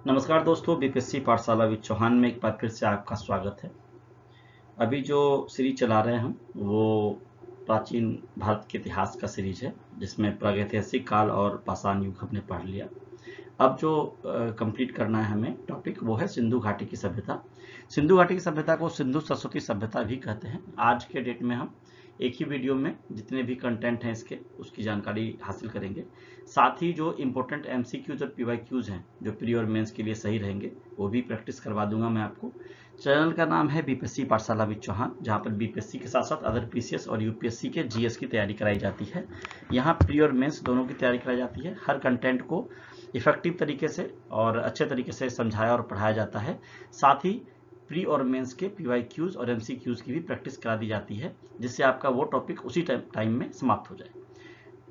नमस्कार दोस्तों, बीपीएससी पाठशाला विद चौहान में एक बार फिर से आपका स्वागत है। अभी जो सीरीज चला रहे हैं हम वो प्राचीन भारत के इतिहास का सीरीज है, जिसमें प्रागैतिहासिक काल और पाषाण युग हमने पढ़ लिया। अब जो कंप्लीट करना है हमें टॉपिक वो है सिंधु घाटी की सभ्यता। सिंधु घाटी की सभ्यता को सिंधु सरस्वती सभ्यता भी कहते हैं। आज के डेट में हम एक ही वीडियो में जितने भी कंटेंट हैं इसके उसकी जानकारी हासिल करेंगे। साथ ही जो इम्पोर्टेंट एमसीक्यूज और पीवाईक्यूज हैं जो प्री और मेंस के लिए सही रहेंगे वो भी प्रैक्टिस करवा दूंगा मैं आपको। चैनल का नाम है बीपीएससी पाठशाला विद चौहान, जहाँ पर बीपीएससी के साथ साथ अदर पीसीएस और यूपीएससी के जीएस की तैयारी कराई जाती है। यहाँ प्री और मेंस दोनों की तैयारी कराई जाती है। हर कंटेंट को इफेक्टिव तरीके से और अच्छे तरीके से समझाया और पढ़ाया जाता है। साथ ही प्री और मेंस के पीवाईक्यूज और एमसीक्यूज की भी प्रैक्टिस करा दी जाती है, जिससे आपका वो टॉपिक उसी टाइम में समाप्त हो जाए।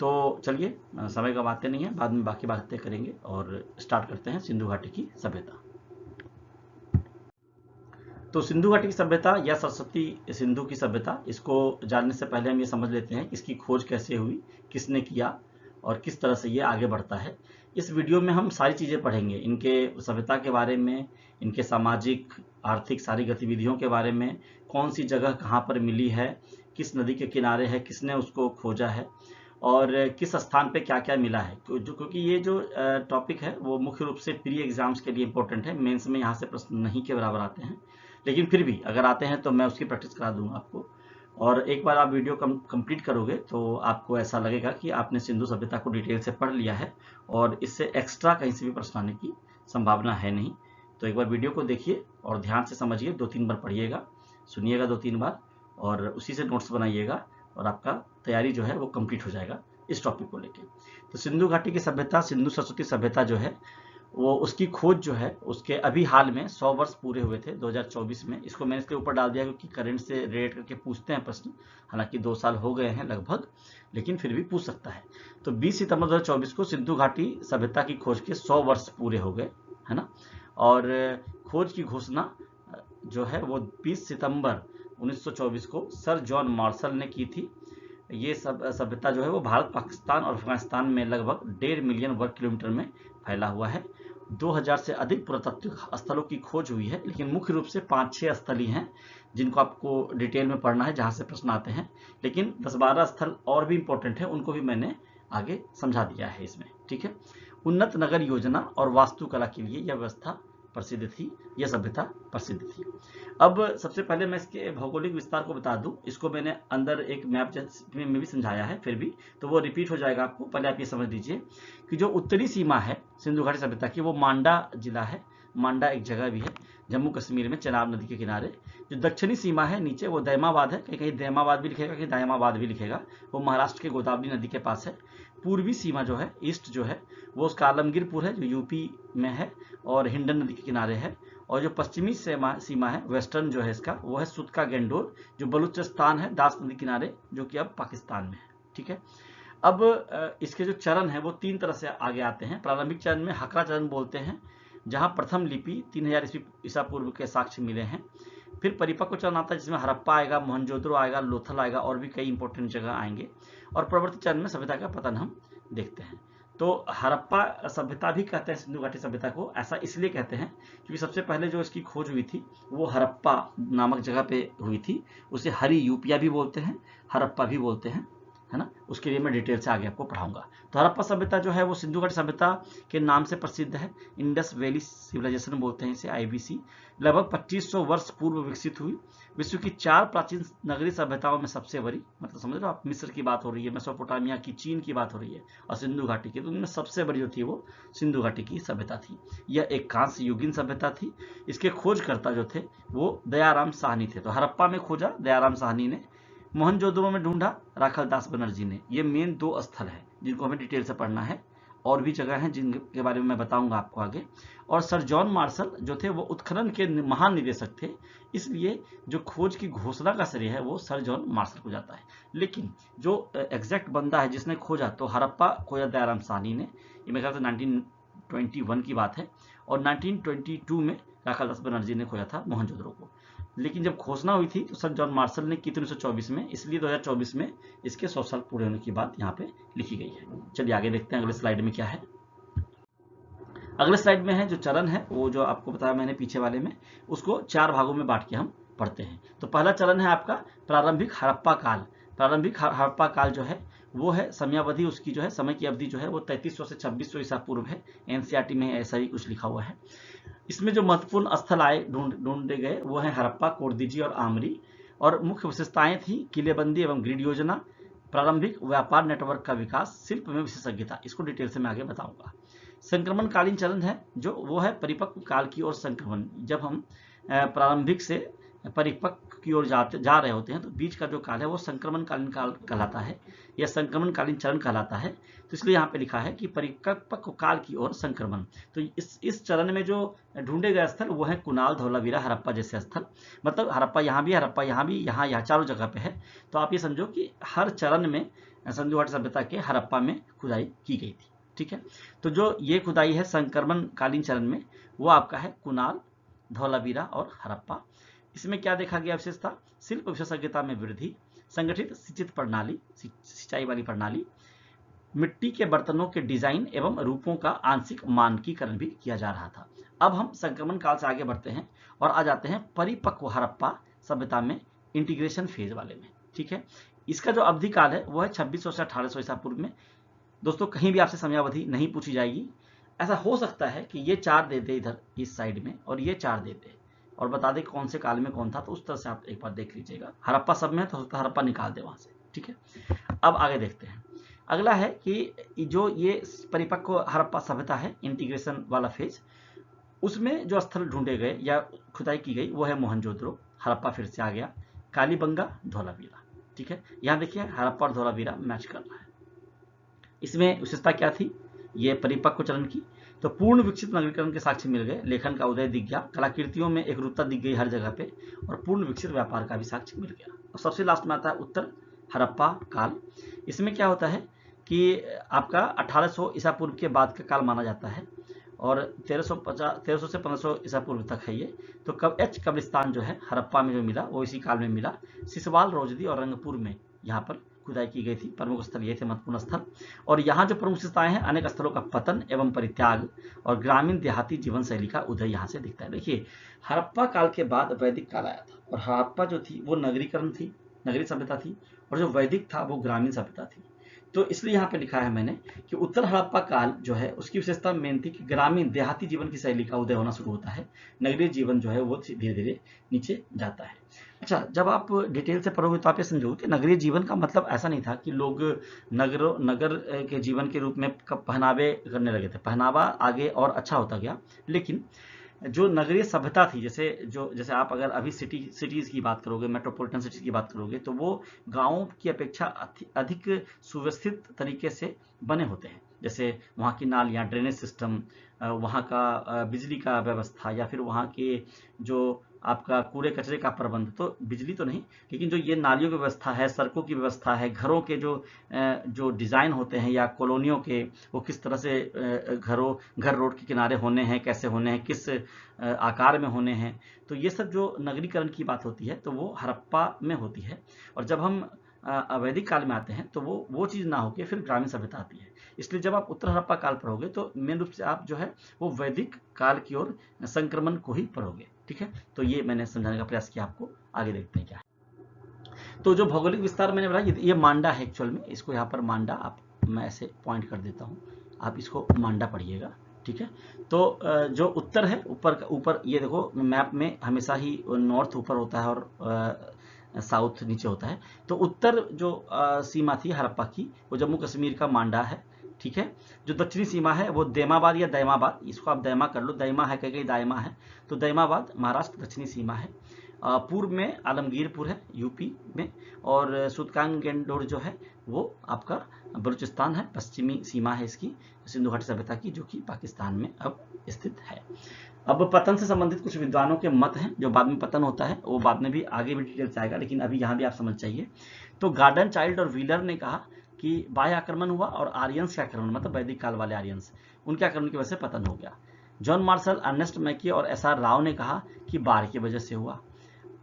तो चलिए समय गंवाते नहीं है, बाद में बाकी बातें करेंगे और स्टार्ट करते हैं सिंधु घाटी की सभ्यता। तो सिंधु घाटी की सभ्यता या सरस्वती सिंधु की सभ्यता, इसको जानने से पहले हम ये समझ लेते हैं इसकी खोज कैसे हुई, किसने किया और किस तरह से ये आगे बढ़ता है। इस वीडियो में हम सारी चीज़ें पढ़ेंगे, इनके सभ्यता के बारे में, इनके सामाजिक आर्थिक सारी गतिविधियों के बारे में, कौन सी जगह कहाँ पर मिली है, किस नदी के किनारे है, किसने उसको खोजा है और किस स्थान पे क्या क्या मिला है। क्योंकि ये जो टॉपिक है वो मुख्य रूप से प्री एग्जाम्स के लिए इंपॉर्टेंट है। मेंस में यहाँ से प्रश्न नहीं के बराबर आते हैं, लेकिन फिर भी अगर आते हैं तो मैं उसकी प्रैक्टिस करा दूंगा आपको। और एक बार आप वीडियो कंप्लीट करोगे तो आपको ऐसा लगेगा कि आपने सिंधु सभ्यता को डिटेल से पढ़ लिया है और इससे एक्स्ट्रा कहीं से भी प्रश्न आने की संभावना है नहीं। तो एक बार वीडियो को देखिए और ध्यान से समझिए, 2-3 बार पढ़िएगा, सुनिएगा 2-3 बार और उसी से नोट्स बनाइएगा और आपका तैयारी जो है वो कंप्लीट हो जाएगा इस टॉपिक को लेके। तो सिंधु घाटी की सभ्यता, सिंधु सरस्वती सभ्यता जो है वो उसकी खोज जो है उसके अभी हाल में 100 वर्ष पूरे हुए थे 2024 में। इसको मैंने इसके ऊपर डाल दिया क्योंकि करंट से रिलेट करके पूछते हैं प्रश्न। हालांकि 2 साल हो गए हैं लगभग, लेकिन फिर भी पूछ सकता है। तो 20 सितंबर 2024 को सिंधु घाटी सभ्यता की खोज के 100 वर्ष पूरे हो गए, है ना। और खोज की घोषणा जो है वो 20 सितंबर 1924 को सर जॉन मार्शल ने की थी। ये सभ्यता जो है वो भारत, पाकिस्तान और अफगानिस्तान में लगभग 1.5 मिलियन वर्ग किलोमीटर में फैला हुआ है। 2000 से अधिक पुरातात्विक स्थलों की खोज हुई है, लेकिन मुख्य रूप से 5-6 स्थल ही हैं जिनको आपको डिटेल में पढ़ना है, जहां से प्रश्न आते हैं। लेकिन 10-12 स्थल और भी इंपॉर्टेंट है, उनको भी मैंने आगे समझा दिया है इसमें, ठीक है। उन्नत नगर योजना और वास्तुकला के लिए यह व्यवस्था प्रसिद्ध थी, यह सभ्यता प्रसिद्ध थी। अब सबसे पहले मैं इसके भौगोलिक विस्तार को बता दूं। इसको मैंने अंदर एक मैप में भी समझाया है, फिर भी तो वो रिपीट हो जाएगा आपको। पहले आप ये समझ लीजिए कि जो उत्तरी सीमा है सिंधु घाटी सभ्यता की वो मांडा जिला है। मांडा एक जगह भी है जम्मू कश्मीर में, चेनाब नदी के किनारे। जो दक्षिणी सीमा है नीचे वो दैमाबाद है, कहीं कहीं दैमाबाद भी लिखेगा, कहीं दायमाबाद भी लिखेगा, वो महाराष्ट्र के गोदावरी नदी के पास है। पूर्वी सीमा जो है, ईस्ट जो है, वो उसका आलमगीरपुर है जो यूपी में है और हिंडन नदी के किनारे है। और जो पश्चिमी सीमा है, वेस्टर्न जो है इसका, वो है सुत का गेंडोर जो बलूचिस्तान है, दास नदी किनारे, जो कि अब पाकिस्तान में है, ठीक है। अब इसके जो चरण है वो 3 तरह से आगे आते हैं। प्रारंभिक चरण में हकरा चरण बोलते हैं, जहां प्रथम लिपि 3000 ईसा पूर्व के साक्ष्य मिले हैं। फिर परिपक्व चरण आता है जिसमें हड़प्पा आएगा, मोहनजोदड़ो आएगा, लोथल आएगा और भी कई इंपॉर्टेंट जगह आएंगे। और प्रवर्ती चरण में सभ्यता का पतन हम देखते हैं। तो हड़प्पा सभ्यता भी कहते हैं सिंधु घाटी सभ्यता को, ऐसा इसलिए कहते हैं क्योंकि सबसे पहले जो इसकी खोज हुई थी वो हड़प्पा नामक जगह पे हुई थी। उसे हरी यूपिया भी बोलते हैं, हड़प्पा भी बोलते हैं, है ना। उसके लिए मैं डिटेल से आगे आपको पढ़ाऊंगा। तो हड़प्पा सभ्यता जो है वो सिंधु घाटी सभ्यता के नाम से प्रसिद्ध है। इंडस वैली सिविलाइजेशन बोलते हैं इसे, आईवीसी। लगभग 2500 वर्ष पूर्व विकसित हुई। विश्व की 4 प्राचीन नगरीय सभ्यताओं में सबसे बड़ी, मतलब समझ लो आप, मिस्र की बात हो रही है, मेसोपोटामिया की, चीन की बात हो रही है और सिंधु घाटी की, तो उनमें सबसे बड़ी जो थी वो सिंधु घाटी की सभ्यता थी। यह एक कांस्य युगीन सभ्यता थी। इसके खोजकर्ता जो थे वो दयाराम साहनी थे। तो हड़प्पा में खोजा दयाराम साहनी ने, मोहनजोदड़ो में ढूंढा राखल दास बनर्जी ने। ये मेन 2 स्थल है जिनको हमें डिटेल से पढ़ना है। और भी जगह हैं जिनके बारे में मैं बताऊंगा आपको आगे। और सर जॉन मार्शल जो थे वो उत्खनन के महान निदेशक थे, इसलिए जो खोज की घोषणा का श्रेय है वो सर जॉन मार्शल को जाता है। लेकिन जो एग्जैक्ट बंदा है जिसने खोजा, तो हड़प्पा खोजा दयाराम साहनी ने। ये मेरे ख्याल से 1921 की बात है। और 1922 में राखल दास बनर्जी ने खोजा था मोहनजोदड़ो को। लेकिन जब घोषणा हुई थी तो सर जॉन मार्शल ने की 1924 में, इसलिए 2024 में इसके 100 साल पूरे होने की बात यहाँ पे लिखी गई है। चलिए आगे देखते हैं अगले स्लाइड में क्या है। अगले स्लाइड में है जो चरण है, वो जो आपको बताया मैंने पीछे वाले में, उसको 4 भागों में बांट के हम पढ़ते हैं। तो पहला चरण है आपका प्रारंभिक हड़प्पा काल। प्रारंभिक हड़प्पा काल जो है वो है समयावधि, उसकी जो है समय की अवधि जो है वो 3300 से 2600 ईसा पूर्व है। एनसीईआरटी में ऐसा ही कुछ लिखा हुआ है। इसमें जो महत्वपूर्ण स्थल आए ढूंढे गए वो है हड़प्पा, कोरदीजी और आमरी। और मुख्य विशेषताएं थी किलेबंदी एवं ग्रिड योजना, प्रारंभिक व्यापार नेटवर्क का विकास, शिल्प में विशेषज्ञता। इसको डिटेल से मैं आगे बताऊंगा। संक्रमणकालीन चरण है जो वो है परिपक्व काल की ओर संक्रमण। जब हम प्रारंभिक से परिपक्व की ओर जा रहे होते हैं तो बीच का जो काल है वो संक्रमणकालीन काल कहलाता है, या संक्रमणकालीन चरण कहलाता है। तो इसलिए यहाँ पे लिखा है कि परिपक्व काल की ओर संक्रमण। तो इस चरण में जो ढूंढे गए स्थल वो है कुनाल, धौलावीरा, हड़प्पा जैसे स्थल। मतलब हड़प्पा यहाँ भी, हड़प्पा यहाँ भी, यहाँ चारों जगह पे है। तो आप ये समझो कि हर चरण में सिंधु घाटी सभ्यता के हड़प्पा में खुदाई की गई थी। ठीक है, तो जो ये खुदाई है संक्रमणकालीन चरण में वो आपका है कुनाल, धौलावीरा और हड़प्पा। इसमें क्या देखा गया विशेषता? शिल्प विशेषज्ञता में वृद्धि, संगठित सिंचित प्रणाली, सिंचाई वाली प्रणाली, मिट्टी के बर्तनों के डिजाइन एवं रूपों का आंशिक मानकीकरण भी किया जा रहा था। अब हम संक्रमण काल से आगे बढ़ते हैं और आ जाते हैं परिपक्व हड़प्पा सभ्यता में, इंटीग्रेशन फेज वाले में। ठीक है, इसका जो अवधि काल है वो है 2600 से 1800 ईसा पूर्व में। दोस्तों कहीं भी आपसे समयावधि नहीं पूछी जाएगी। ऐसा हो सकता है कि ये 4 दे दे इधर इस साइड में और ये 4 दे दे और बता दे कौन से काल में कौन था, तो उस तरह से आप एक बार देख लीजिएगा। हड़प्पा सब में है तो हड़प्पा निकाल दे वहां से। ठीक है, अब आगे देखते हैं। अगला है कि जो ये परिपक्व हड़प्पा सभ्यता है, इंटीग्रेशन वाला फेज, उसमें जो स्थल ढूंढे गए या खुदाई की गई वो है मोहनजोदड़ो, हड़प्पा फिर से आ गया, कालीबंगा, धौलावीरा। ठीक है, यहाँ देखिए हड़प्पा और धौलावीरा मैच कर रहा है। इसमें विशेषता क्या थी? ये परिपक्व चरण की। तो पूर्ण विकसित नगरीकरण के साक्ष्य मिल गए, लेखन का उदय दिख गया, कलाकृतियों में एक रूपता दिख गई हर जगह पे, और पूर्ण विकसित व्यापार का भी साक्ष्य मिल गया। और सबसे लास्ट में आता है उत्तर हड़प्पा काल। इसमें क्या होता है कि आपका 1800 ईसा पूर्व के बाद का काल माना जाता है और 1300 से 1500 ईसा पूर्व तक है ये। तो कब्रिस्तान जो है हड़प्पा में जो मिला वो इसी काल में मिला। सिसवाल, रोजदी और रंगपुर में यहाँ पर खुदाई की गई थी। प्रमुख स्थल ये थे, महत्वपूर्ण स्थल। और यहाँ जो प्रमुख विशेषताएं हैं, अनेक स्थलों का पतन एवं परित्याग और ग्रामीण देहाती जीवन शैली का उदय यहाँ से दिखता है। देखिए हड़प्पा काल के बाद वैदिक काल आया था, और हड़प्पा जो थी वो नगरीकरण थी, नगरीय सभ्यता थी, और जो वैदिक था वो ग्रामीण सभ्यता थी। तो इसलिए यहाँ पे लिखा है मैंने कि उत्तर हड़प्पा काल जो है उसकी विशेषता मेन थी कि ग्रामीण देहाती जीवन की शैली का उदय होना शुरू होता है, नगरीय जीवन जो है वो धीरे धीरे नीचे जाता है। अच्छा, जब आप डिटेल से पढ़ोगे तो आप ये समझोगे कि नगरीय जीवन का मतलब ऐसा नहीं था कि लोग नगर के जीवन के रूप में पहनावे करने लगे थे। पहनावा आगे और अच्छा होता गया, लेकिन जो नगरीय सभ्यता थी, जैसे आप अगर अभी सिटीज की बात करोगे, मेट्रोपॉलिटन सिटीज की बात करोगे, तो वो गांवों की अपेक्षा अधिक सुव्यवस्थित तरीके से बने होते हैं। जैसे वहाँ की नालियाँ, ड्रेनेज सिस्टम, वहाँ का बिजली का व्यवस्था, या फिर वहाँ के जो आपका कूड़े कचरे का प्रबंध, तो बिजली तो नहीं, लेकिन जो ये नालियों की व्यवस्था है, सड़कों की व्यवस्था है, घरों के जो डिज़ाइन होते हैं या कॉलोनियों के, वो किस तरह से घर रोड के किनारे होने हैं, कैसे होने हैं, किस आकार में होने हैं, तो ये सब जो नगरीकरण की बात होती है तो वो हड़प्पा में होती है। और जब हम वैदिक काल में आते हैं तो वो चीज़ ना होकर फिर ग्रामीण सभ्यता आती है। इसलिए जब आप उत्तर हड़प्पा काल पढ़ोगे तो मेन रूप से आप जो है वो वैदिक काल की ओर संक्रमण को ही पढ़ोगे। ठीक है, तो ये मैंने समझाने का प्रयास किया आपको। आगे देखते हैं क्या है। तो जो भौगोलिक विस्तार मैंने बताया, ये मांडा है एक्चुअल में, इसको यहाँ पर मांडा मैं ऐसे पॉइंट कर देता हूँ, आप इसको मांडा पढ़िएगा। ठीक है, तो जो उत्तर है, ऊपर ये देखो मैप में हमेशा ही नॉर्थ ऊपर होता है और साउथ नीचे होता है। तो उत्तर जो सीमा थी हड़प्पा की वो जम्मू कश्मीर का मांडा है। ठीक है, जो दक्षिणी सीमा है वो दैमाबाद या दैमाबाद, इसको आप दैमा कर लो, दैमा है कहीं दायमा है, तो दैमाबाद महाराष्ट्र दक्षिणी सीमा है। पूर्व में आलमगीरपुर है यूपी में, और सुल्तानगंज जो है वो आपका बलूचिस्तान है, पश्चिमी सीमा है इसकी सिंधु घाटी सभ्यता की, जो कि पाकिस्तान में अब स्थित है। अब पतन से संबंधित कुछ विद्वानों के मत हैं, जो बाद में पतन होता है वो बाद में भी आगे भी डिटेल से आएगा, लेकिन अभी यहाँ भी आप समझ चाहिए। तो गार्डन चाइल्ड और व्हीलर ने कहा कि बाह्य आक्रमण हुआ और आर्यंस के आक्रमण, मतलब वैदिक काल वाले आर्यंस, उनके आक्रमण की वजह से पतन हो गया। जॉन मार्शल, अर्नेस्ट मैकी और एसआर राव ने कहा कि बाढ़ की वजह से हुआ।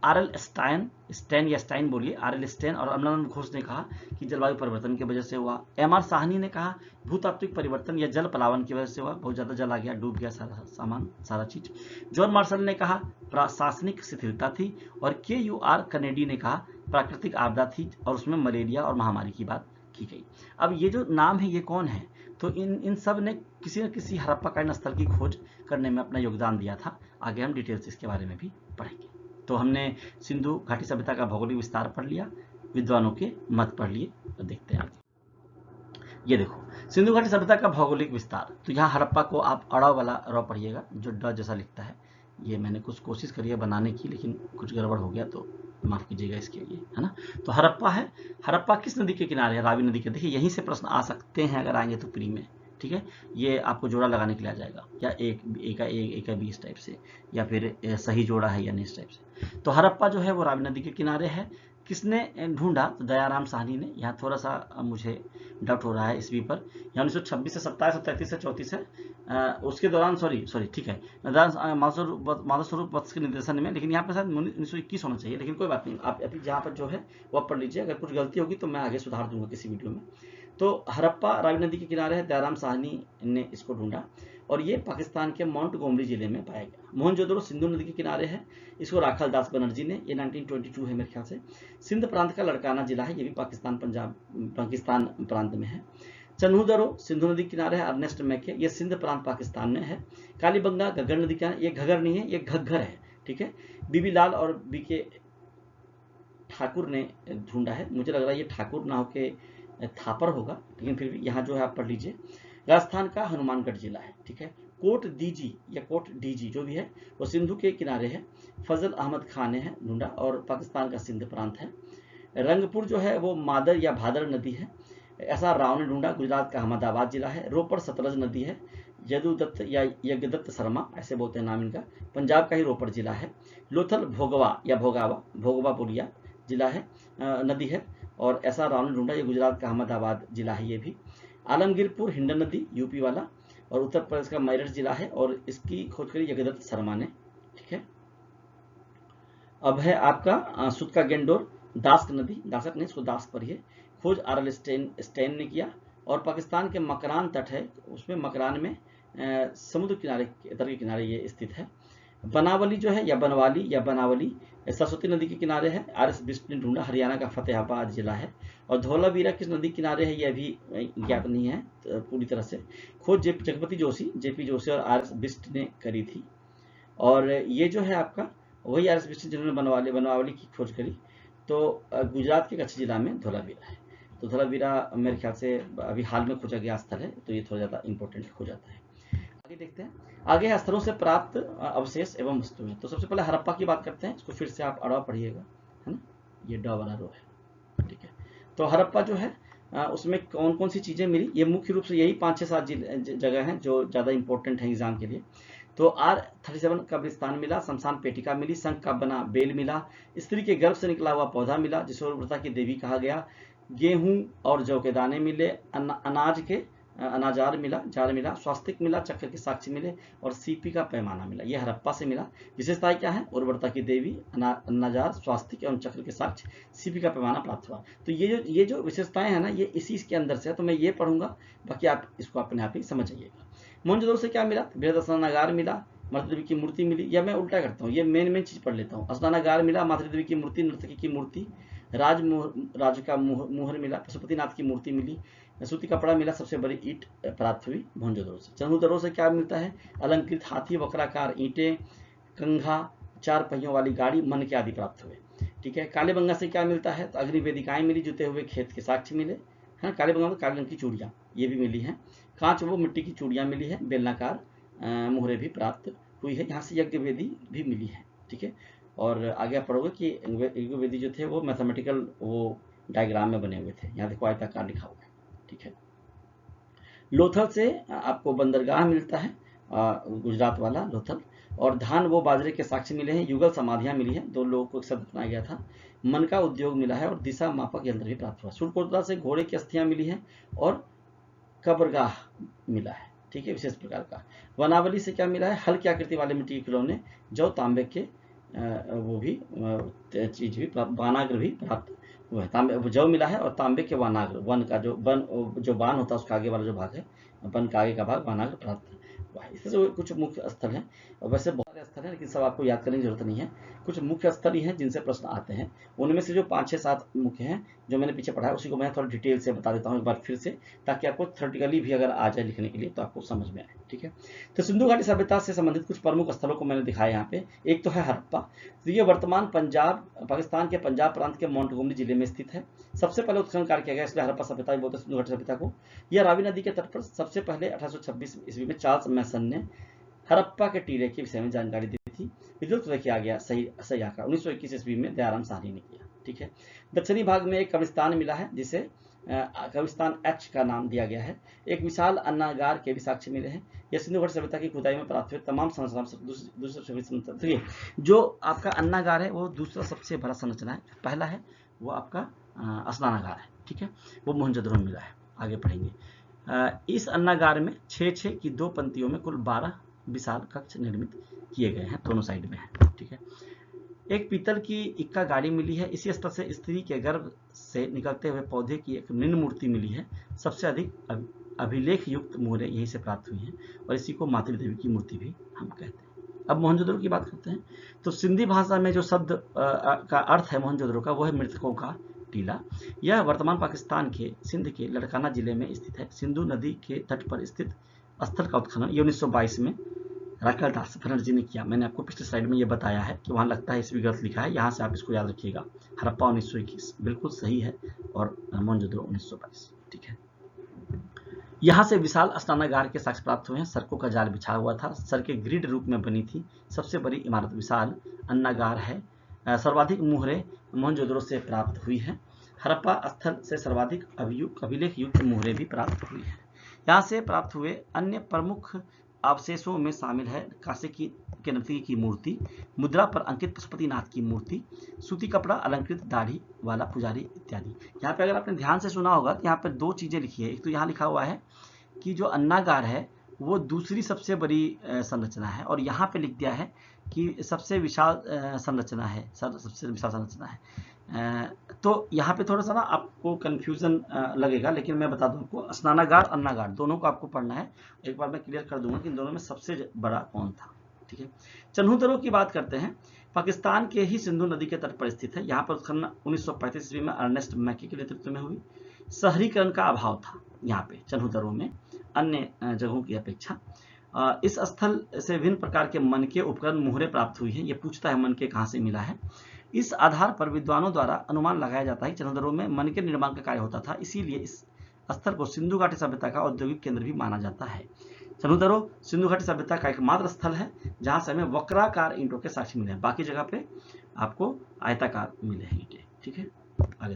आर.एल. स्टैन या स्टाइन बोलिए, आर.एल. स्टैन और अमरनाथ घोष ने कहा कि जलवायु परिवर्तन की वजह से हुआ। एम.आर. साहनी ने कहा भूतात्विक परिवर्तन या जल प्लावन की वजह से हुआ, बहुत ज्यादा जल आ गया, डूब गया सारा चीज। जॉन मार्शल ने कहा प्रशासनिक शिथिलता थी। और के.यू.आर. कनेडी ने कहा प्राकृतिक आपदा थी और उसमें मलेरिया और महामारी की बात की गई। अब ये जो नाम है ये कौन है? तो इन सब ने किसी न किसी हड़प्पाकालीन स्थल की खोज करने में अपना योगदान दिया था। आगे हम डिटेल्स इसके बारे में भी पढ़ेंगे। तो हमने सिंधु घाटी सभ्यता का भौगोलिक विस्तार पढ़ लिया, विद्वानों के मत पढ़ लिए, और देखते हैं आगे। ये देखो सिंधु घाटी सभ्यता का भौगोलिक विस्तार। तो यहाँ हड़प्पा को आप अड़ा वाला र पढ़िएगा जो ड जैसा लिखता है। ये मैंने कुछ कोशिश करी है बनाने की, लेकिन कुछ गड़बड़ हो गया तो माफ कीजिएगा इसके लिए, है ना। तो हड़प्पा है, हड़प्पा किस नदी के किनारे है? रावी नदी के। देखिए यहीं से प्रश्न आ सकते हैं अगर आएंगे तो प्री में, ठीक है। ये आपको जोड़ा लगाने के लिए आ जाएगा, या एक का बी इस टाइप से, या फिर सही जोड़ा है या नहीं इस टाइप से। तो हड़प्पा जो है वो रावी नदी के किनारे है। किसने ढूंढा? तो दयाराम साहनी ने। यहाँ थोड़ा सा मुझे डाउट हो रहा है ईस्वी पर, यहाँ 1926 से 27 और 33 से 34 है। उसके दौरान सॉरी ठीक है, माधव स्वरूप वत्स के निर्देशन में, लेकिन यहाँ पर शायद 1921 होना चाहिए, लेकिन कोई बात नहीं, आप अभी जहाँ पर जो है वो पढ़ लीजिए। अगर कुछ गलती होगी तो मैं आगे सुधार दूंगा किसी वीडियो में। तो हड़प्पा रावी नदी के किनारे है, दयाराम साहनी ने इसको ढूंढा और ये पाकिस्तान के माउंटगोमरी जिले में पाया गया। मोहनजोदड़ो सिंधु नदी के किनारे है, इसको राखाल दास बनर्जी ने, ये 1922 है मेरे ख्याल से। सिंध प्रांत का लड़काना जिला है, ये भी पाकिस्तान प्रांत में है। चन्हूदरो सिंधु नदी किनारे है, अर्नेस्ट मैके, ये सिंध प्रांत पाकिस्तान में है। कालीबंगा घग्गर नदी किनारे, ये घग्गर नहीं है, ये घग्गर है, ठीक है। बीबी लाल और बीके ठाकुर ने ढूंढा है, मुझे लग रहा है ये ठाकुर ना होके थापर होगा, लेकिन फिर भी यहाँ जो है आप पढ़ लीजिए। राजस्थान का हनुमानगढ़ जिला है, ठीक है। कोट दीजी या कोट डीजी जो भी है वो सिंधु के किनारे है, फजल अहमद खान ने है ढूंढा, और पाकिस्तान का सिंध प्रांत है। रंगपुर जो है वो मादर या भादर नदी है, ऐसा राव ने ढूंढा, गुजरात का अहमदाबाद जिला है। रोपड़ सतलज नदी है, यदुदत्त या यज्ञदत्त शर्मा ऐसे बोलते हैं नाम इनका, पंजाब का ही रोपड़ जिला है। लोथल भोगवा या भोगवा पुलिया जिला है, नदी है, और ऐसा राव ने ढूंढा, ये गुजरात का अहमदाबाद जिला है ये भी। आलमगीरपुर हिंडन नदी यूपी वाला, और उत्तर प्रदेश का मेरठ जिला है, और इसकी खोज करी यज्ञदत्त शर्मा ने, ठीक है। अब है आपका सुतका गेंडोर दास्क नदी, दासक नहीं इसको दास्क पढ़िए, खोज आर.एल. स्टेन ने किया। और पाकिस्तान के मकरान तट है, उसमें मकरान में समुद्र किनारे तट के किनारे ये स्थित है। बनावली जो है या बनावली सरस्वती नदी के किनारे है, आर.एस. बिष्ट ने ढूंढा, हरियाणा का फतेहाबाद जिला है। और धौलावीरा किस नदी किनारे है ये अभी ज्ञात नहीं है पूरी तरह से। खोज जगपति जोशी और आर.एस. बिष्ट ने करी थी। और ये जो है आपका वही आर.एस. बिष्ट जिन्होंने बनावली की खोज करी। तो गुजरात के कच्छ जिला में धौलावीरा है। तो धौलावीरा मेरे ख्याल से अभी हाल में खोजा गया स्थल है, तो ये थोड़ा ज़्यादा इंपॉर्टेंट हो जाता है। आगे देखते हैं, आगे है स्थलों से प्राप्त अवशेष एवं वस्तुएं। तो सबसे पहले हड़प्पा की बात करते हैं, इसको फिर से आप अड़ा पढ़िएगा, है ना, ये ड वाला रो है, ठीक है। तो हड़प्पा जो है उसमें कौन कौन सी चीजें मिली? ये मुख्य रूप से यही 5-6-7 जगह हैं जो ज्यादा इंपॉर्टेंट है एग्जाम के लिए। तो R37 कब्रिस्तान मिला, शमशान पेटिका मिली, शंख का बना बेल मिला, स्त्री के गर्भ से निकला हुआ पौधा मिला जिसे उर्वरता की देवी कहा गया, गेहूं और जौ के दाने मिले, अनाज के अनाजार मिला, जार मिला, स्वास्तिक मिला, चक्र के साक्ष्य मिले, और सीपी का पैमाना मिला। यह हड़प्पा से मिला। विशेषताएं क्या है? उर्वरता की देवी, अनाजार, स्वास्तिक एवं चक्र के साक्ष्य, सीपी का पैमाना प्राप्त हुआ। तो ये जो विशेषताएं हैं ना, ये इसी के अंदर से है, तो मैं ये पढ़ूंगा, बाकी आप इसको अपने आप ही समझ जाइएगा। मोहनजोदड़ो से क्या मिला? बृहद स्नानागार मिला, मातृदेवी की मूर्ति मिली, या मैं उल्टा करता हूँ, ये मेन चीज पढ़ लेता हूँ। स्नानागार मिला, मातृदेवी की मूर्ति, नर्तकी की मूर्ति, राज का मुहर मिला, पशुपतिनाथ की मूर्ति मिली, सूती कपड़ा मिला, सबसे बड़ी ईंट प्राप्त हुई मोहनजोदड़ो से। चन्हूदड़ो से क्या मिलता है? अलंकृत हाथी, वक्राकार ईंटें, कंघा, 4 पहियों वाली गाड़ी, मन के आदि प्राप्त हुए, ठीक है। कालीबंगा से क्या मिलता है? तो अग्निवेदिकाएं मिली, जुते हुए खेत के साक्ष्य मिले, है। कालीबंगा में काले रंग की चूड़ियाँ ये भी मिली हैं, कांच वो मिट्टी की चूड़ियाँ मिली है, बेलनाकार मुहरें भी प्राप्त हुई है, यहाँ से यज्ञ वेदी भी मिली है, ठीक है। और आगे आप पढ़ोगे कि यज्ञ वेदी जो थे वो मैथमेटिकल वो डायग्राम में बने हुए थे, यहाँ देखो आयताकार लिखा हुआ है, ठीक है। लोथल से आपको बंदरगाह मिलता है, गुजरात वाला लोथल, और धान वो बाजरे के साक्ष्य मिले हैं, युगल समाधियां मिली हैं, 2 लोगों को एक साथ बनाया गया था, मन का उद्योग मिला है, और दिशा मापक यंत्र भी प्राप्त हुआ। सुरकोटला से घोड़े की अस्थियां मिली हैं, और कब्रगाह मिला है, ठीक है, विशेष प्रकार का। वनावली से क्या मिला है? हल्की आकृति वाले मिट्टी के खिलौने, जौ तांबे के वो भी चीज भी प्राप्त, वानाग्र भी प्राप्त हुआ है। तांबे जव मिला है और तांबे के वानाग्र, वन का जो बाण होता है उसका आगे वाला जो भाग है, वन का आगे का भाग वानाग्र प्राप्त हुआ है। इससे कुछ मुख्य स्थल हैं, और वैसे बहुत सारे स्थल हैं लेकिन सब आपको याद करने की जरूरत नहीं है। कुछ मुख्य स्थल ही हैं जिनसे प्रश्न आते हैं। उनमें से जो 5, 6, 7 मुख्य हैं जो मैंने पीछे पढ़ा है उसी को मैं थोड़ा डिटेल से बता देता हूँ एक बार फिर से, ताकि आपको थ्योरेटिकली भी अगर आ जाए लिखने के लिए तो आपको समझ में आए। ठीक है, तो सिंधु घाटी सभ्यता से संबंधित कुछ प्रमुख स्थलों को मैंने दिखाया यहाँ पे। एक तो है हड़प्पा, तो ये वर्तमान पाकिस्तान के पंजाब प्रांत के मोंटगोमरी जिले में स्थित है। सबसे पहले उत्खनन कार्य किया गया, इसलिए हड़प्पा सभ्यता बोलते हैं सिंधु घाटी सभ्यता को। यह रावी नदी के तट पर सबसे पहले 1826 ईस्वी में चार्ल्स मैसन ने हड़प्पा के टीले के विषय में जानकारी दी थी। विद्युत किया गया सही आंकड़ा 1921 ईस्वी में दयाराम साहनी ने किया। ठीक है, दक्षिणी भाग में एक कब्रिस्तान मिला है जिसे कब्रिस्तान एच का नाम दिया गया है। एक विशाल अन्नागार के भी साक्ष्य मिले हैं। यह सिंधु घाटी सभ्यता की खुदाई में प्राप्त हुए तमाम संरचना, जो आपका अन्नागार है वो दूसरा सबसे बड़ा संरचना है। पहला है वो आपका स्नानागार है। ठीक है, वो मोहनजोदड़ो में मिला है, आगे पढ़ेंगे। इस अन्नागार में 6-6 की 2 पंक्तियों में कुल 12 विशाल कक्ष निर्मित किए गए हैं, दोनों साइड में है। ठीक है, एक पीतल की इक्का गाड़ी मिली है। इसी स्थल से स्त्री के गर्भ से निकलते हुए पौधे की एक निम्न मूर्ति मिली है। सबसे अधिक अभिलेख युक्त मोहरें यहीं से प्राप्त हुई हैं, और इसी को मातृ देवी की मूर्ति भी हम कहते हैं। अब मोहनजोदड़ो की बात करते हैं, तो सिंधी भाषा में जो शब्द का अर्थ है मोहनजोदड़ो का, वो है मृतकों का टीला। यह वर्तमान पाकिस्तान के सिंध के लड़काना जिले में स्थित है। सिंधु नदी के तट पर स्थित स्थल का उत्खनन ये 1922 में राकेल दास बनर्जी ने किया। मैंने आपको पिछले स्लाइड में ये बताया है कि वहाँ लगता है इसमें गलत लिखा है, यहाँ से आप इसको याद रखिएगा। हड़प्पा 1921 बिल्कुल सही है, और मोहनजोदड़ो 1922। ठीक है, यहाँ से विशाल स्नानागार के साक्ष्य प्राप्त हुए हैं। सड़कों का जाल बिछा हुआ था, सड़कें ग्रिड रूप में बनी थी। सबसे बड़ी इमारत विशाल अन्नागार है। सर्वाधिक मुहरें मोहनजोदड़ो से प्राप्त हुई है। हड़प्पा स्थल से सर्वाधिक अभिलेख युक्त मुहरें भी प्राप्त हुई है। यहाँ से प्राप्त हुए अन्य प्रमुख अवशेषों में शामिल है कांसे की नर्तकी की मूर्ति, मुद्रा पर अंकित पशुपतिनाथ की मूर्ति, सूती कपड़ा अलंकृत दाढ़ी वाला पुजारी इत्यादि। यहाँ पे अगर आपने ध्यान से सुना होगा तो यहाँ पर 2 चीजें लिखी है। एक तो यहाँ लिखा हुआ है कि जो अन्नागार है वो दूसरी सबसे बड़ी संरचना है, और यहाँ पे लिख दिया है कि सबसे विशाल संरचना है, सबसे विशाल संरचना है। तो यहाँ पे थोड़ा सा ना आपको कंफ्यूजन लगेगा, लेकिन मैं बता दूं आपको, स्नानागार अन्नागार दोनों को आपको पढ़ना है। एक बार मैं क्लियर कर दूंगा कि इन दोनों में सबसे बड़ा कौन था। ठीक है, चन्हूदड़ो की बात करते हैं। पाकिस्तान के ही सिंधु नदी के तट पर स्थित है। यहाँ पर उत्खनन 1935 ईस्वी में अर्नेस्ट मैकी के नेतृत्व में हुई। शहरीकरण का अभाव था यहाँ पे चन्हूदड़ो में अन्य जगहों की अपेक्षा। इस स्थल से विभिन्न प्रकार के मन के उपकरण मुहरें प्राप्त हुई हैं। ये पूछता है मन के कहाँ से मिला है। इस आधार पर विद्वानों द्वारा अनुमान लगाया जाता है कि चन्हूदड़ो में मन के निर्माण का कार्य होता था। इसीलिए इस स्थल को सिंधु घाटी सभ्यता का औद्योगिक केंद्र भी माना जाता है। चन्हूदड़ो सिंधु घाटी सभ्यता का एकमात्र स्थल है जहां से हमें वक्राकार ईंटों के साक्ष्य मिले हैं। बाकी जगह पे आपको आयताकार मिले हैं ईंटें। ठीक है, आगे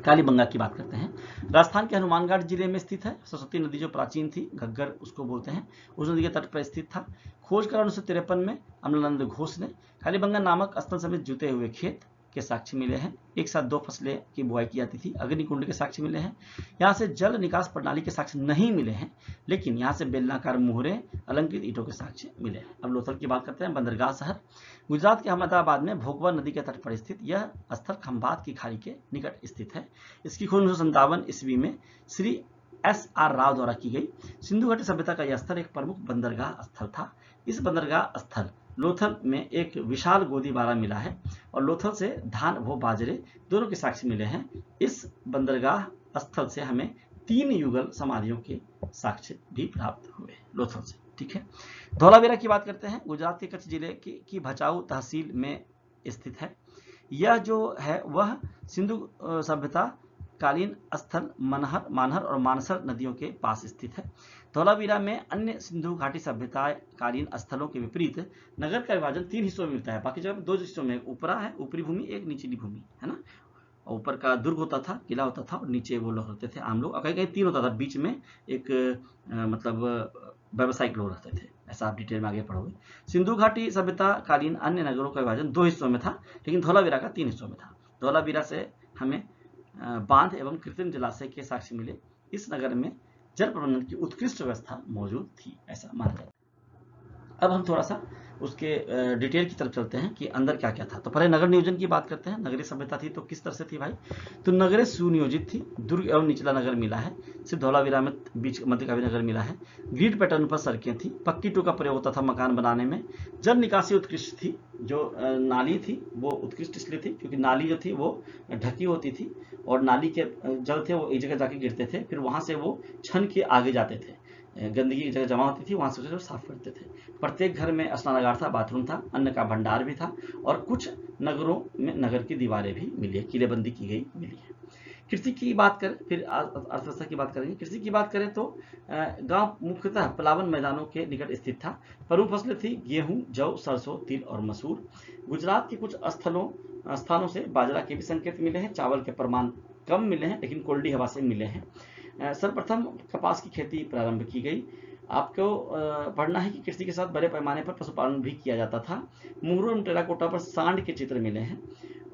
कालीबंगा की बात करते हैं। राजस्थान के हनुमानगढ़ जिले में स्थित है। सरस्वती नदी जो प्राचीन थी, घग्गर उसको बोलते हैं, उस नदी के तट पर स्थित था। खोज कर 1953 में अमलानंद घोष ने कालीबंगा नामक स्थल समेत जुते हुए खेत के साक्ष्य मिले हैं। एक साथ 2 फसलें की बुआई की जाती थी। अग्निकुंड के साक्ष्य मिले हैं। यहाँ से जल निकास प्रणाली के साक्ष्य नहीं मिले हैं, लेकिन यहाँ से बेलनाकार मुहरें अलंकृत ईंटों के साक्ष्य मिले हैं। अब लोथल की बात करते हैं। बंदरगाह शहर गुजरात के अहमदाबाद में भोगवा नदी के तट पर स्थित यह स्थल खंभात की खाड़ी के निकट स्थित है। इसकी खोज 1957 ईस्वी में श्री SR राव द्वारा की गई। सिंधु घाटी सभ्यता का यह स्थल एक प्रमुख बंदरगाह स्थल था। इस बंदरगाह स्थल लोथल में एक विशाल गोदीबारा मिला है, और लोथल से धान व बाजरे दोनों के साक्ष्य मिले हैं। इस बंदरगाह स्थल से हमें 3 युगल समाधियों के साक्ष्य भी प्राप्त हुए लोथल से। ठीक है, धौलावीरा की बात करते हैं। गुजरात के कच्छ जिले की भचाऊ तहसील में स्थित है। यह जो है वह सिंधु सभ्यता कालीन स्थल मानहर और मानसर नदियों के पास स्थित है। धौलावीरा में अन्य सिंधु घाटी सभ्यता कालीन स्थलों के विपरीत नगर का विभाजन 3 हिस्सों में मिलता है। बाकी जगह 2 हिस्सों में, ऊपरा है ऊपरी भूमि, एक निचली भूमि है ना। ऊपर का दुर्ग होता था, किला होता था, और नीचे वो लोग रहते थे आम लोग, और कहीं कहीं 3 होता था, बीच में एक मतलब व्यावसायिक लोग रहते थे। ऐसा आप डिटेल में आगे पढ़ोगे। सिंधु घाटी सभ्यता कालीन अन्य नगरों का विभाजन 2 हिस्सों में था, लेकिन धौलावीरा का 3 हिस्सों में था। धौलावीरा से हमें बांध एवं कृत्रिम जलाशय के साक्ष्य मिले। इस नगर में जल प्रबंधन की उत्कृष्ट व्यवस्था मौजूद थी, ऐसा माना जाता है। अब हम थोड़ा सा उसके डिटेल की तरफ चलते हैं कि अंदर क्या क्या था। तो पहले नगर नियोजन की बात करते हैं। नगरीय सभ्यता थी तो किस तरह से थी भाई? तो नगरें सुनियोजित थी, दुर्ग एवं निचला नगर मिला है, सिर्फ धौलावीरा में बीच मध्य का भी नगर मिला है। ग्रिड पैटर्न पर सड़कें थी, पक्की टू का प्रयोग होता था मकान बनाने में। जल निकासी उत्कृष्ट थी, जो नाली थी वो उत्कृष्ट इसलिए थी क्योंकि नाली जो थी वो ढकी होती थी और नाली के जल थे वो एक जगह जाके गिरते थे, फिर वहां से वो छन के आगे जाते थे, गंदगी की जगह जमा होती थी, वहां से उसे साफ करते थे। प्रत्येक घर में स्नानागार था, बाथरूम था, अन्न का भंडार भी था और कुछ नगरों में नगर की दीवारें भी मिली है, किलेबंदी की गई मिली है। कृषि की बात करें, फिर अर्थव्यवस्था की बात करेंगे। कृषि की बात करें तो गांव मुख्यतः प्लावन मैदानों के निकट स्थित था। प्रमुख फसलें थी गेहूं, जौ, सरसों, तिल और मसूर। गुजरात के कुछ स्थानों से बाजरा के भी संकेत मिले हैं। चावल के प्रमाण कम मिले हैं लेकिन कोल्डी हवा से मिले हैं। सर्वप्रथम कपास की खेती प्रारंभ की गई। आपको पढ़ना है कि कृषि के साथ बड़े पैमाने पर पशुपालन भी किया जाता था। मुहरों एवं टेराकोटा पर सांड के चित्र मिले हैं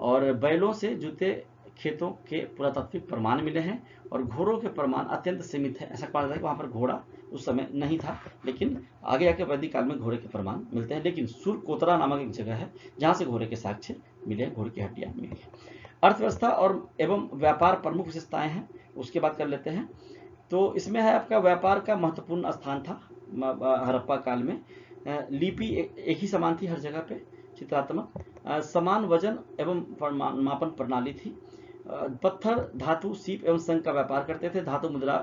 और बैलों से जुते खेतों के पुरातात्विक प्रमाण मिले हैं और घोड़ों के प्रमाण अत्यंत सीमित है। ऐसा कहा जाता है कि वहां पर घोड़ा उस समय नहीं था, लेकिन आगे आके वैदिक काल में घोड़े के प्रमाण मिलते हैं। लेकिन सुरकोतरा नामक एक जगह है जहां से घोड़े के साक्ष्य मिले, घोड़े की हड्डियां मिली है। अर्थव्यवस्था और एवं व्यापार प्रमुख विशेषताएं हैं, उसकी बात कर लेते हैं। तो इसमें है आपका व्यापार का महत्वपूर्ण स्थान था हड़प्पा काल में। लिपि एक ही समान थी हर जगह पे, चित्रात्मक समान वजन एवं मापन प्रणाली थी। पत्थर, धातु, सीप एवं संघ का व्यापार करते थे। धातु मुद्रा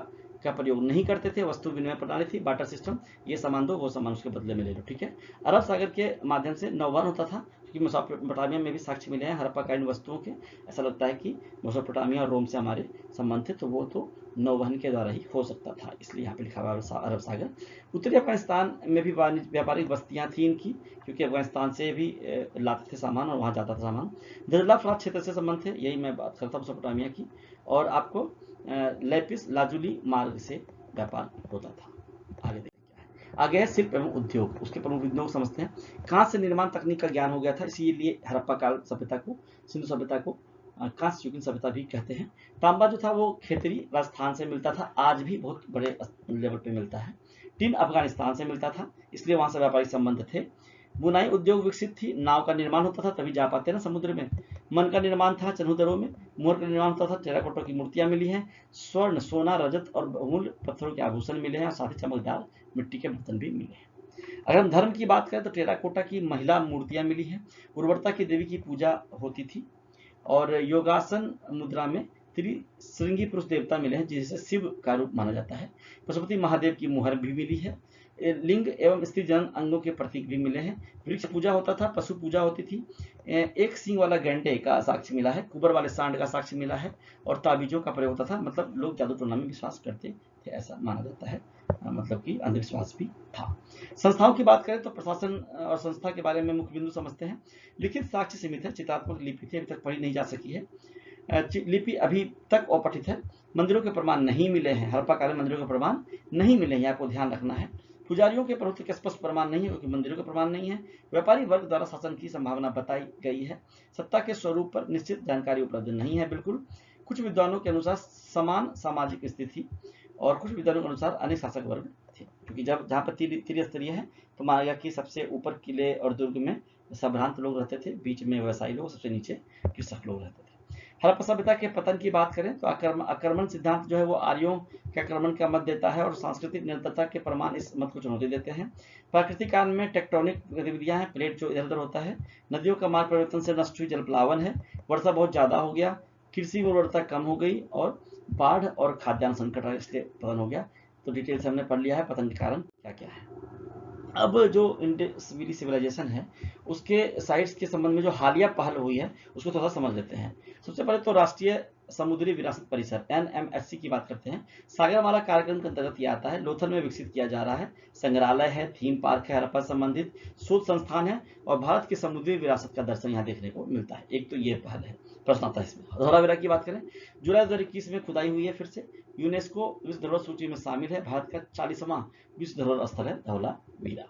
का प्रयोग नहीं करते थे। वस्तु विनिमय प्रणाली थी, बाटर सिस्टम, ये सामान दो वो सामान उसके बदले में ले लो, ठीक है। अरब सागर के माध्यम से नौवहन होता था, क्योंकि मेसोपोटामिया में भी साक्ष्य मिले हैं हड़प्पाकालीन वस्तुओं के। ऐसा लगता है कि मेसोपोटामिया और रोम से हमारे संबंध थे, तो वो तो नौवहन के द्वारा ही हो सकता था, इसलिए यहाँ पे लिखा हुआ अरब सागर। उत्तरी अफगानिस्तान में भी व्यापारिक बस्तियां थी इनकी, क्योंकि अफगानिस्तान से भी लाते थे सामान और वहाँ जाता था सामान। दजला फरात क्षेत्र से संबंध थे, यही मैं बात करता हूँ मेसोपोटामिया की। और आपको लेपिस लाजुली मार्ग से व्यापार होता था। आगे देखिए क्या है, आगे है शिल्प एवं उद्योग, उसके प्रमुख उद्योग समझते हैं। कांस्य से निर्माण तकनीक का ज्ञान हो गया था, इसीलिए हड़प्पा काल सभ्यता को, सिंधु सभ्यता को कांस्य युगीन सभ्यता भी कहते हैं। तांबा जो था वो खेतरी राजस्थान से मिलता था, आज भी बहुत बड़े लेवल पे मिलता है। टिन अफगानिस्तान से मिलता था, इसलिए वहां से व्यापारिक संबंध थे। बुनाई उद्योग विकसित थी, नाव का निर्माण होता था, तभी जा पाते ना समुद्र में। मन का निर्माण था चनहुदरों में, मोहर का निर्माण होता था, टेराकोटा की मूर्तियां मिली हैं। स्वर्ण, सोना, रजत और बहुमूल्य पत्थरों के आभूषण मिले हैं और साथ ही चमकदार मिट्टी के बर्तन भी मिले हैं। अगर हम धर्म की बात करें तो टेराकोटा की महिला मूर्तियां मिली हैं। उर्वरता की देवी की पूजा होती थी और योगासन मुद्रा में त्रिशृंगी पुरुष देवता मिले हैं, जिसे शिव का रूप माना जाता है। पशुपति महादेव की मुहर भी मिली है। लिंग एवं स्त्री जन अंगों के प्रतीक भी मिले हैं। वृक्ष पूजा होता था, पशु पूजा होती थी। एक सिंह वाला गैंडे का साक्ष्य मिला है, कुबर वाले सांड का साक्ष्य मिला है और ताबीजों का प्रयोग होता था, मतलब लोग जादू टोना में विश्वास करते थे, ऐसा माना जाता है, मतलब कि अंधविश्वास भी था। संस्थाओं की बात करें तो प्रशासन और संस्था के बारे में मुख्य बिंदु समझते हैं। लिखित साक्ष्य सीमित है, चित्रात्मक लिपि थी, अभी तक पढ़ी नहीं जा सकी है। लिपि अभी तक अपठित है। मंदिरों के प्रमाण नहीं मिले हैं, हड़प्पा काल में मंदिरों के प्रमाण नहीं मिले हैं, आपको ध्यान रखना है। पुजारियों के प्रभुत्व के स्पष्ट प्रमाण नहीं है, क्योंकि मंदिरों के प्रमाण नहीं है। व्यापारी वर्ग द्वारा शासन की संभावना बताई गई है। सत्ता के स्वरूप पर निश्चित जानकारी उपलब्ध नहीं है बिल्कुल। कुछ विद्वानों के अनुसार समान सामाजिक स्थिति और कुछ विद्वानों के अनुसार अनेक शासक वर्ग थे, क्योंकि जब जहाँ पर त्रिस्तरीय है तो माना गया कि सबसे ऊपर किले और दुर्ग में संभ्रांत लोग रहते थे, बीच में व्यवसायी लोग, सबसे नीचे कृषक लोग रहते थे। हड़प्पा सभ्यता के पतन की बात करें तो आक्रमण सिद्धांत जो है वो आर्यों के आक्रमण का मत देता है और सांस्कृतिक निरंतरता के प्रमाण इस मत को चुनौती देते हैं। प्राकृतिक काल में टेक्टोनिक गतिविधियां हैं, प्लेट जो इधर उधर होता है, नदियों का मार्ग परिवर्तन से नष्ट हुई जलप्लावन है, वर्षा बहुत ज्यादा हो गया, कृषि उर्वरता कम हो गई और बाढ़ और खाद्यान्न संकट इसलिए पतन हो गया। तो डिटेल से हमने पढ़ लिया है पतन के कारण क्या क्या है। अब जो इंडस वैली सिविलाइजेशन है उसके साइट्स के संबंध में जो हालिया पहल हुई है उसको थोड़ा समझ लेते हैं। सबसे पहले तो राष्ट्रीय समुद्री विरासत परिसर NMHC की बात करते हैं। सागरमाला कार्यक्रम के अंतर्गत यह आता है, लोथल में विकसित किया जा रहा है। संग्रहालय है, थीम पार्क है, हड़प्पा संबंधित शोध संस्थान है और भारत की समुद्री विरासत का दर्शन यहाँ देखने को मिलता है। एक तो ये पहल है, प्रश्न आता है इसमें। धौलावीरा की बात करें, जुलाई 2021 में खुदाई हुई है, फिर से यूनेस्को विश्व धरोहर सूची में शामिल है। भारत का 40वां विश्व धरोहर स्थल है धौलावीरा।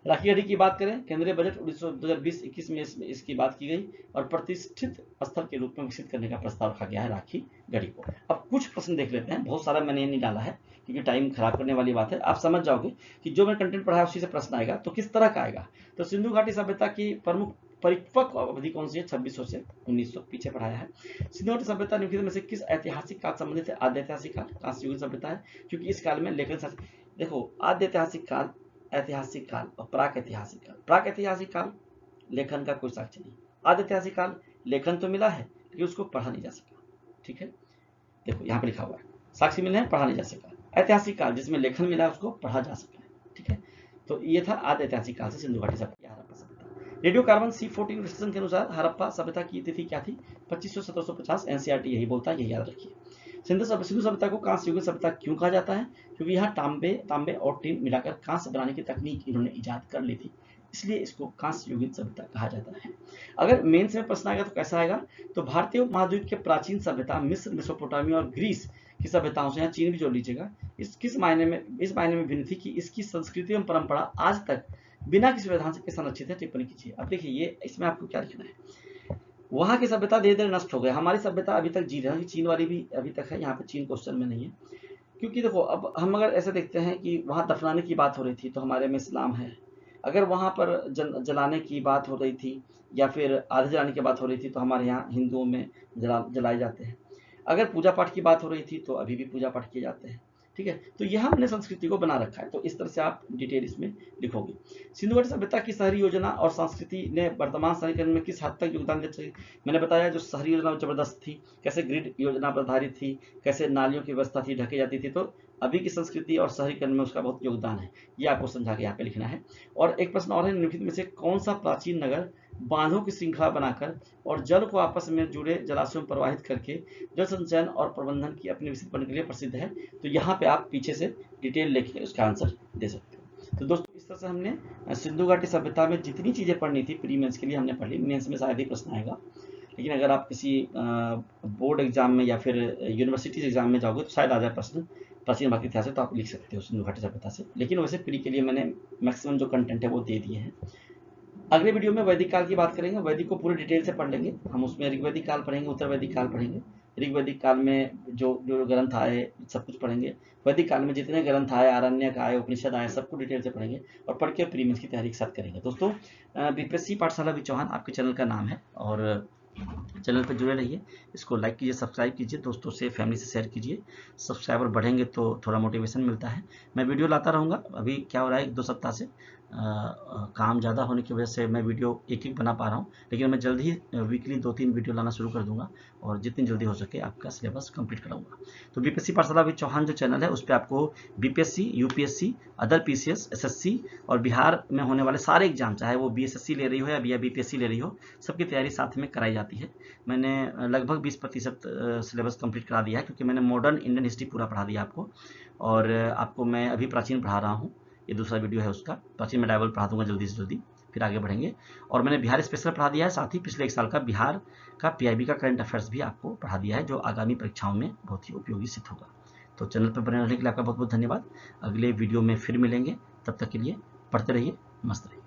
राखी गढ़ी की बात करें, केंद्रीय बजट 2020-21 में इसकी बात की गई और प्रतिष्ठित स्थल के रूप में विकसित करने का प्रस्ताव रखा गया है राखी गढ़ी को। अब कुछ प्रश्न देख लेते हैं, बहुत सारा मैंने नहीं डाला है क्योंकि टाइम खराब करने वाली बात है। आप समझ जाओगे कि जो मैं कंटेंट पढ़ा है उसी से प्रश्न आएगा, तो किस तरह का आएगा। तो सिंधु घाटी सभ्यता की प्रमुख परिपक्व अवधि कौन सी है, 2600 से 1900 पीछे पढ़ाया है। सिंधु घाटी सभ्यता निम्नलिखित में से किस ऐतिहासिक काल संबंधित है, आद्य ऐतिहासिक काल, कांस्य युगीन सभ्यता है, क्योंकि इस काल में लेखन, देखो आद्य ऐतिहासिक काल, ऐतिहासिक काल और प्राक ऐतिहासिक काल। प्राक ऐतिहासिक काल लेखन का कोई साक्ष्य नहीं, आद्य ऐतिहासिक काल लेखन तो मिला है लेकिन उसको पढ़ा नहीं जा सका, ठीक है, देखो यहाँ पे लिखा हुआ है साक्ष्य मिले हैं, पढ़ा नहीं जा सका। ऐतिहासिक काल जिसमें लेखन मिला है उसको पढ़ा जा सका है, ठीक है। तो ये था आद्य ऐतिहासिक काल से सिंधु घाटी सभ्यता, हड़प्पा सभ्यता। रेडियोकार्बन C14 विश्लेषण के अनुसार हड़प्पा सभ्यता की तिथि क्या थी, 2500-1750। NCERT यही बोलता है, यही याद रखिए। सिंधु सभ्यता को कांस्य युगीन सभ्यता क्यों कहा जाता है, क्योंकि यहाँ तांबे और टिन मिलाकर कांस्य बनाने की तकनीक इन्होंने इजाद कर ली थी, इसलिए इसको कांस्य युगीन सभ्यता कहा जाता है। अगर मेंस में प्रश्न आएगा तो कैसा आएगा, तो भारतीय उपमहाद्वीप के प्राचीन सभ्यता मिस्र, मेसोपोटामिया और ग्रीस की सभ्यताओं से, यहाँ चीन भी जोड़ लीजिएगा, इस मायने में भिन्न थी कि इसकी संस्कृति एवं परंपरा आज तक बिना किसी व्यवधान से संरक्षित है। टिप्पणी कीजिए। अब देखिए ये इसमें आपको क्या लिखना है, वहां की सभ्यता धीरे धीरे नष्ट हो गई, हमारी सभ्यता अभी तक जी रही है, चीन वाली भी अभी तक है, यहाँ पे चीन क्वेश्चन में नहीं है। क्योंकि देखो अब हम अगर ऐसे देखते हैं कि वहां दफनाने की बात हो रही थी तो हमारे में इस्लाम है, अगर वहां पर जलाने की बात हो रही थी या फिर आधे जलाने की बात हो रही थी तो हमारे यहाँ हिंदुओं में जलाए जाते हैं, अगर पूजा पाठ की बात हो रही थी तो अभी भी पूजा पाठ किए जाते हैं, ठीक है। तो यह हमने संस्कृति को बना रखा है, तो इस तरह से आप डिटेल इसमें लिखोगे। सिंधु घाटी सभ्यता की शहरी योजना और संस्कृति ने वर्तमान शहरीकरण में किस हद तक योगदान दिया, मैंने बताया जो शहरी योजना जबरदस्त थी, कैसे ग्रिड योजना पर आधारित थी, कैसे नालियों की व्यवस्था थी, ढकी जाती थी, तो अभी की संस्कृति और शहरीकरण में उसका बहुत योगदान है, ये आपको समझा के यहाँ पे लिखना है। और एक प्रश्न और है, निम्नलिखित में से कौन सा प्राचीन नगर बांधों की श्रृंखला बनाकर और जल को आपस में जुड़े जलाशयों में प्रवाहित करके जल संचयन और प्रबंधन की अपनी विकसित करने के लिए प्रसिद्ध है। तो यहाँ पे आप पीछे से डिटेल लेके उसका आंसर दे सकते हो। तो दोस्तों इस तरह से हमने सिंधु घाटी सभ्यता में जितनी चीजें पढ़नी थी प्री मेंस के लिए हमने पढ़ ली, मेंस में शायद ही प्रश्न आएगा, लेकिन अगर आप किसी बोर्ड एग्जाम में या फिर यूनिवर्सिटी एग्जाम में जाओगे तो शायद आ जाए प्रश्न प्राचीन भारतीय इतिहास से, तो आप लिख सकते हो सिंधु घाटी सभ्यता से, लेकिन वैसे प्री के लिए मैंने मैक्सिमम जो कंटेंट है वो दे दिए हैं। अगले वीडियो में वैदिक काल की बात करेंगे, वैदिक को पूरे डिटेल से पढ़ लेंगे हम, उसमें ऋग्वैदिक काल पढ़ेंगे, उत्तर वैदिक काल पढ़ेंगे, ऋग्वैदिक काल में जो जो ग्रंथ आए सब कुछ पढ़ेंगे, वैदिक काल में जितने ग्रंथ आए, आरण्यक आए, उपनिषद आए, सबको डिटेल से पढ़ेंगे और पढ़ के प्री मेंस की तैयारी के साथ करेंगे। दोस्तों बीपीएससी पाठशाला वी चौहान आपके चैनल का नाम है और चैनल पर जुड़े रहिए, इसको लाइक कीजिए, सब्सक्राइब कीजिए, दोस्तों से फैमिली से शेयर कीजिए, सब्सक्राइबर बढ़ेंगे तो थोड़ा मोटिवेशन मिलता है। मैं वीडियो लाता रहूँगा, अभी क्या हो रहा है 1-2 सप्ताह से काम ज़्यादा होने की वजह से मैं वीडियो एक बना पा रहा हूँ, लेकिन मैं जल्द ही वीकली 2-3 वीडियो लाना शुरू कर दूंगा और जितनी जल्दी हो सके आपका सिलेबस कंप्लीट कराऊंगा। तो बीपीएससी पाठशाला वी चौहान जो चैनल है उस पर आपको BPSC, UPSC, other PCS, SSC और बिहार में होने वाले सारे एग्जाम, चाहे वो बीएसएससी ले रही हो या बीपीएससी ले रही हो, सबकी तैयारी साथ में कराई जाती है। मैंने लगभग 20% सिलेबस कंप्लीट करा दिया है, क्योंकि मैंने मॉडर्न इंडियन हिस्ट्री पूरा पढ़ा दिया आपको, और आपको मैं अभी प्राचीन पढ़ा रहा हूँ, ये दूसरा वीडियो है उसका, प्राचीन में डायबल पढ़ा दूंगा जल्दी से जल्दी, फिर आगे बढ़ेंगे। और मैंने बिहार स्पेशल पढ़ा दिया है, साथ ही पिछले 1 साल का बिहार का पीआईबी का करंट अफेयर्स भी आपको पढ़ा दिया है, जो आगामी परीक्षाओं में बहुत ही उपयोगी सिद्ध होगा। तो चैनल पर बने रहने के लिए आपका बहुत बहुत धन्यवाद। अगले वीडियो में फिर मिलेंगे, तब तक के लिए पढ़ते रहिए, मस्त रहिए।